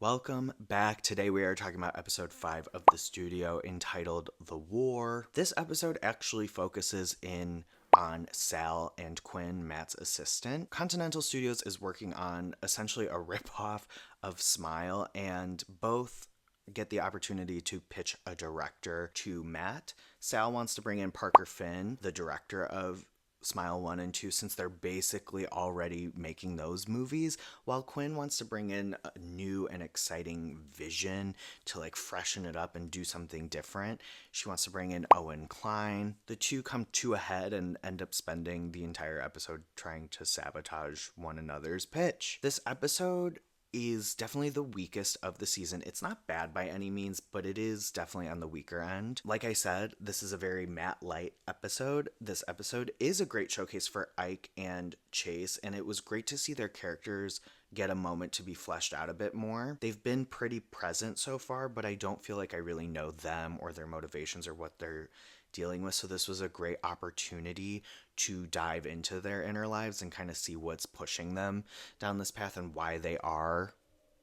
Welcome back. Today we are talking about episode 5 of The Studio entitled The War. This episode actually focuses in on Sal and Quinn, Matt's assistant. Continental Studios is working on essentially a ripoff of Smile, and both get the opportunity to pitch a director to Matt. Sal wants to bring in Parker Finn, the director of Smile 1 and 2, since they're basically already making those movies, while Quinn wants to bring in a new and exciting vision to like freshen it up and do something different. She wants to bring in Owen Klein. The two come to a head and end up spending the entire episode trying to sabotage one another's pitch. This episode is definitely the weakest of the season. It's not bad by any means, but it is definitely on the weaker end. Like I said, this is a very Matt light episode. This episode is a great showcase for Ike and Chase, and it was great to see their characters get a moment to be fleshed out a bit more. They've been pretty present so far, but I don't feel like I really know them or their motivations or what they're dealing with. So this was a great opportunity to dive into their inner lives and kind of see what's pushing them down this path and why they are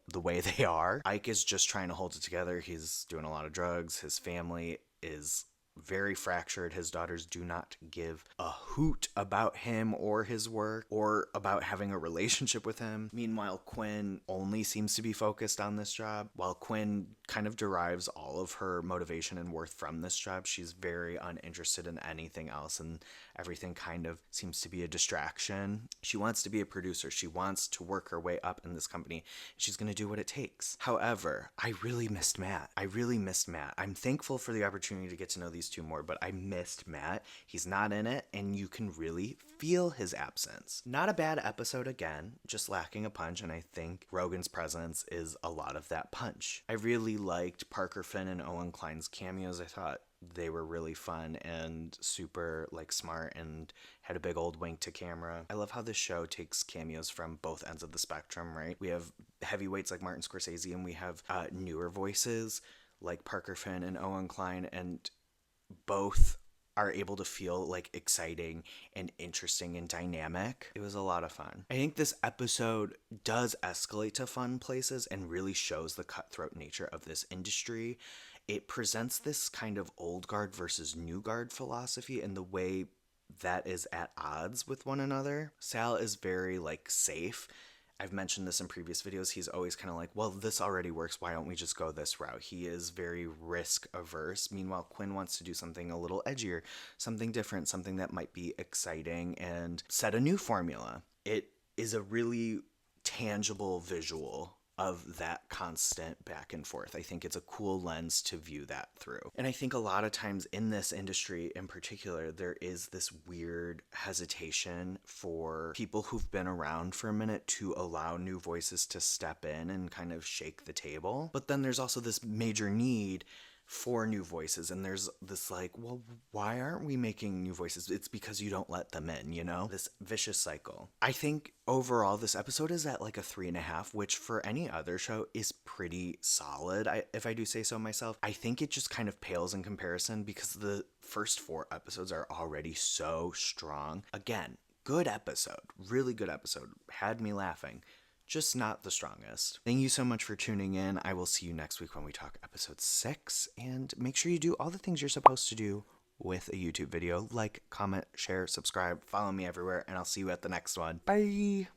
the way they are. Ike is just trying to hold it together. He's doing a lot of drugs. His family is very fractured. His daughters do not give a hoot about him or his work or about having a relationship with him. Meanwhile, Quinn only seems to be focused on this job. While Quinn kind of derives all of her motivation and worth from this job, she's very uninterested in anything else, and everything kind of seems to be a distraction. She wants to be a producer. She wants to work her way up in this company. She's going to do what it takes. However, I really missed Matt. I'm thankful for the opportunity to get to know these two more, but I missed Matt. He's not in it, and you can really feel his absence. Not a bad episode again, just lacking a punch, and I think Rogen's presence is a lot of that punch. I really liked Parker Finn and Owen Klein's cameos. I thought they were really fun and super like smart and had a big old wink to camera. I love how this show takes cameos from both ends of the spectrum, right? We have heavyweights like Martin Scorsese, and we have newer voices like Parker Finn and Owen Klein, and both are able to feel like exciting and interesting and dynamic. It was a lot of fun. I think this episode does escalate to fun places and really shows the cutthroat nature of this industry. It presents this kind of old guard versus new guard philosophy in the way that is at odds with one another. Sal is very like safe. I've mentioned this in previous videos. He's always kind of like, well, this already works. Why don't we just go this route? He is very risk averse. Meanwhile, Quinn wants to do something a little edgier, something different, something that might be exciting and set a new formula. It is a really tangible visual of that constant back and forth. I think it's a cool lens to view that through. And I think a lot of times in this industry in particular, there is this weird hesitation for people who've been around for a minute to allow new voices to step in and kind of shake the table. But then there's also this major need for new voices, and there's this like, well, why aren't we making new voices? It's because you don't let them in, you know? This vicious cycle. I think overall this episode is at like a 3.5, which for any other show is pretty solid, if I do say so myself. I think it just kind of pales in comparison because the first 4 episodes are already so strong. Again, good episode, really good episode, had me laughing. Just not the strongest. Thank you so much for tuning in. I will see you next week when we talk episode 6. And make sure you do all the things you're supposed to do with a YouTube video. Like, comment, share, subscribe, follow me everywhere, and I'll see you at the next one. Bye!